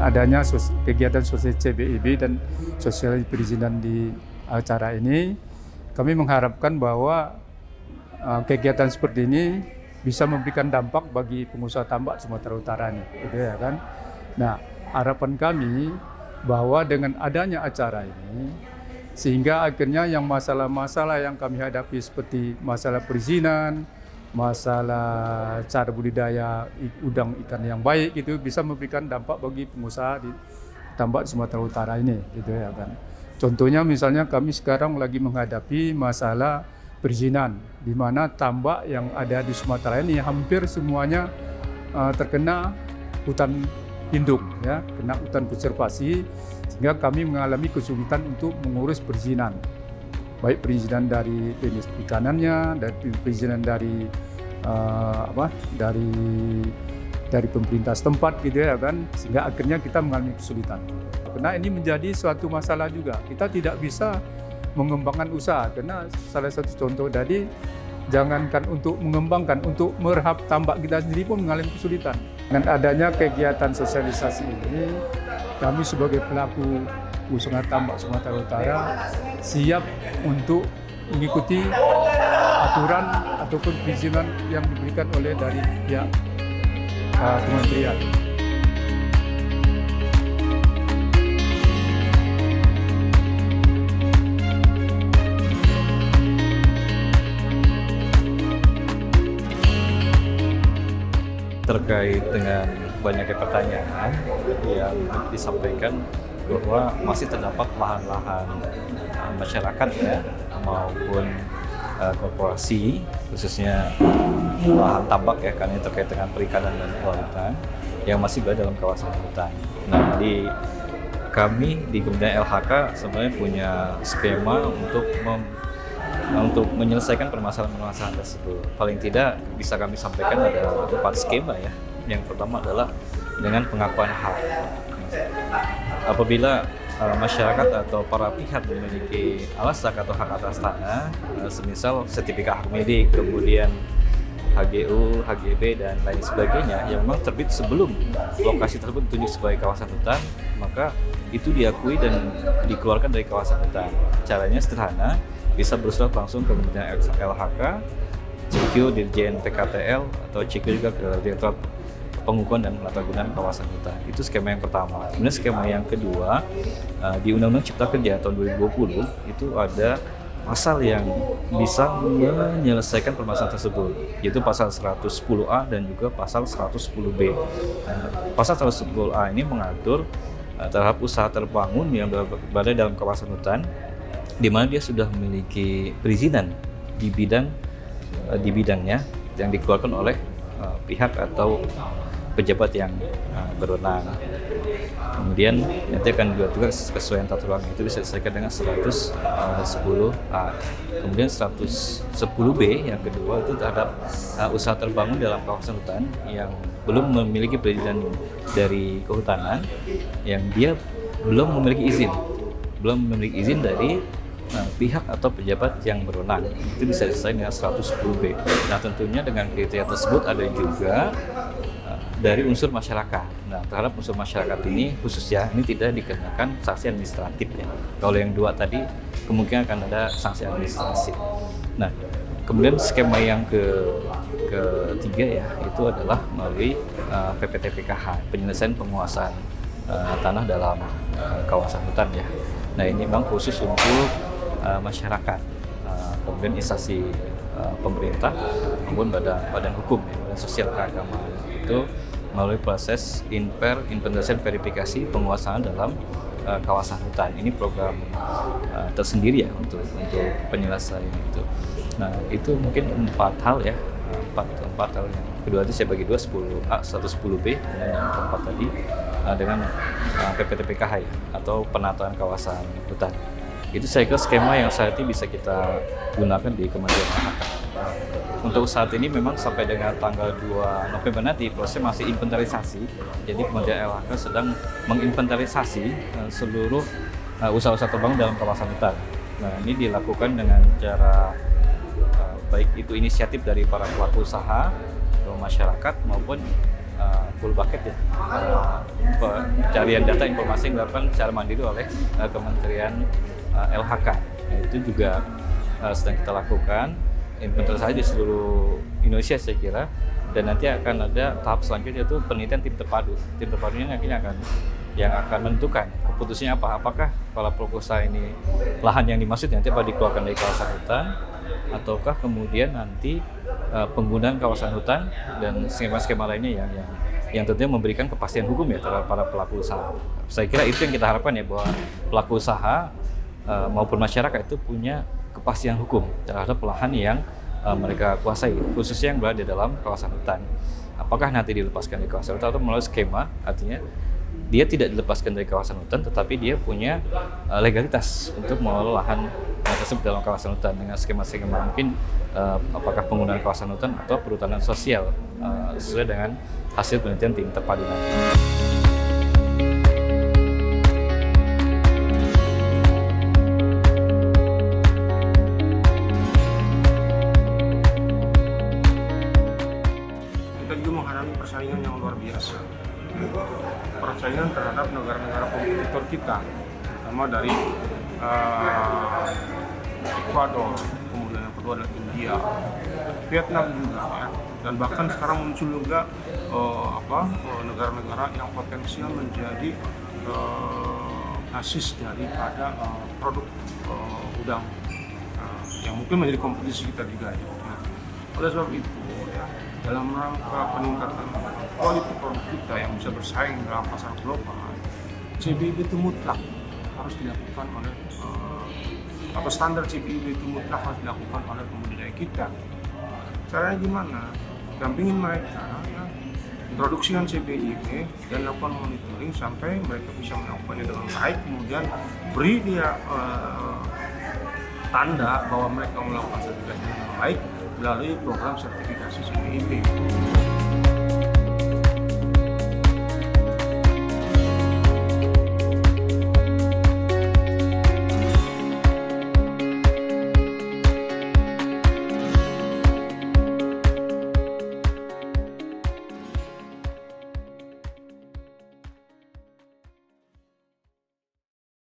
adanya kegiatan sosial CBIB dan sosial perizinan di acara ini, kami mengharapkan bahwa kegiatan seperti ini bisa memberikan dampak bagi pengusaha tambak Sumatera Utara ini, gitu ya kan. Nah, harapan kami bahwa dengan adanya acara ini, sehingga akhirnya yang masalah-masalah yang kami hadapi seperti masalah perizinan, masalah cara budidaya udang ikan yang baik itu bisa memberikan dampak bagi pengusaha di tambak Sumatera Utara ini, gitu ya kan. Contohnya misalnya kami sekarang lagi menghadapi masalah perizinan, di mana tambak yang ada di Sumatera ini hampir semuanya terkena hutan lindung, ya, kena hutan konservasi, sehingga kami mengalami kesulitan untuk mengurus perizinan. Baik perizinan dari dinas perikanannya, dari perizinan dari dari pemerintah setempat, gitu ya kan, sehingga akhirnya kita mengalami kesulitan. Karena ini menjadi suatu masalah juga. Kita tidak bisa mengembangkan usaha karena salah satu contoh tadi, jangankan untuk mengembangkan, untuk merehab tambak kita sendiri pun mengalami kesulitan. Dengan adanya kegiatan sosialisasi ini, kami sebagai pelaku usaha tambak Sumatera Utara siap untuk mengikuti aturan ataupun perizinan yang diberikan oleh dari pihak kementerian. Terkait dengan banyaknya pertanyaan yang disampaikan bahwa masih terdapat lahan-lahan masyarakat ya maupun korporasi, khususnya lahan tambak ya, karena terkait dengan perikanan dan kelautan yang masih berada dalam kawasan hutan. Nah, kami di Kementerian LHK sebenarnya punya skema untuk menyelesaikan permasalahan-permasalahan tersebut. Paling tidak bisa kami sampaikan ada 4 skema ya. Yang pertama adalah dengan pengakuan hak. Apabila masyarakat atau para pihak memiliki alasan atau hak atas tanah, semisal sertifikat hak milik, kemudian HGU, HGB, dan lain sebagainya yang memang terbit sebelum lokasi tersebut ditunjuk sebagai kawasan hutan, maka itu diakui dan dikeluarkan dari kawasan hutan. Caranya sederhana, bisa bersurat langsung ke Kementerian LHK, CQ Dirjen PKTL, atau CQ juga ke Direktorat Pengukuhan dan Penatagunaan Kawasan Hutan. Itu skema yang pertama. Kemudian skema yang kedua, di Undang-Undang Cipta Kerja tahun 2020 itu ada pasal yang bisa menyelesaikan permasalahan tersebut, yaitu pasal 110A dan juga pasal 110B. Pasal 110A ini mengatur terhadap usaha terbangun yang berada dalam kawasan hutan, di mana dia sudah memiliki perizinan di bidangnya yang dikeluarkan oleh pihak atau pejabat yang berwenang. Kemudian nanti akan juga kesesuaian tata ruang itu bisa disesuaikan dengan 110A. Kemudian 110B yang kedua itu terhadap usaha terbangun dalam kawasan hutan yang belum memiliki perizinan dari kehutanan, yang dia belum memiliki izin dari pihak atau pejabat yang berwenang. Itu bisa disesuaikan dengan 110B. Nah, tentunya dengan kriteria tersebut ada juga dari unsur masyarakat. Nah, terhadap unsur masyarakat ini khususnya ini tidak dikenakan sanksi administratif ya. Kalau yang dua tadi kemungkinan akan ada sanksi administratif. Nah, kemudian skema yang ketiga ya, itu adalah melalui PPT-PKH, penyelesaian penguasaan tanah dalam kawasan hutan ya. Nah, ini memang khusus untuk masyarakat, kemudian instansi pemerintah maupun badan hukum ya, badan sosial keagamaan, itu melalui proses inventarisasi verifikasi penguasaan dalam kawasan hutan. Ini program tersendiri ya untuk penyelesaian itu. Nah, itu mungkin 4 hal ya, 4 hal yang kedua itu saya bagi 2, 10A, 110B, dan yang keempat tadi dengan PPT-PKH ya, atau penataan kawasan hutan. Itu saya kira skema yang saat ini bisa kita gunakan di Kementerian LHK. Untuk saat ini memang sampai dengan tanggal 2 November nanti proses masih inventarisasi. Jadi Kementerian LHK sedang menginventarisasi seluruh usaha-usaha terbangun dalam kawasan hutan. Nah, ini dilakukan dengan cara baik itu inisiatif dari para pelaku usaha, masyarakat maupun full bucket ya, pencarian data informasi yang dilakukan secara mandiri oleh Kementerian LHK. Nah, itu juga sedang kita lakukan, implementasi saja di seluruh Indonesia saya kira, dan nanti akan ada tahap selanjutnya yaitu penelitian tim terpadu. Tim terpadunya nantinya yang akan menentukan keputusannya apakah kepala pelaku usaha ini lahan yang dimaksud nanti apa dikeluarkan dari kawasan hutan, ataukah kemudian nanti penggunaan kawasan hutan dan skema-skema lainnya yang tentunya memberikan kepastian hukum ya terhadap para pelaku usaha. Saya kira itu yang kita harapkan ya, bahwa pelaku usaha maupun masyarakat itu punya kepastian hukum terhadap lahan yang mereka kuasai, khususnya yang berada di dalam kawasan hutan. Apakah nanti dilepaskan dari kawasan hutan atau melalui skema, artinya dia tidak dilepaskan dari kawasan hutan, tetapi dia punya legalitas untuk mengelola lahan tersebut dalam kawasan hutan dengan skema-skema mungkin apakah penggunaan kawasan hutan atau perhutanan sosial sesuai dengan hasil penelitian tim terpadu nanti. Kita juga menghadapi persaingan yang luar biasa. Persaingan terhadap negara-negara kompetitor kita, terutama dari Ekuador, kemudian yang kedua adalah India, Vietnam juga ya, dan bahkan sekarang muncul juga negara-negara yang potensial menjadi basis daripada produk udang yang mungkin menjadi kompetisi kita juga ya. Oleh sebab itu ya, dalam rangka peningkatan kualitas produk kita yang bisa bersaing dalam pasar global, CBIB itu mutlak harus dilakukan oleh standar CBIB itu mutlak harus dilakukan oleh pembudidaya kita. Caranya gimana? Dampingin mereka, ya, introduksikan CBIB dan lakukan monitoring sampai mereka bisa melakukannya dengan baik, kemudian beri dia tanda bahwa mereka melakukan sertifikasi dengan baik melalui program sertifikasi CBIB.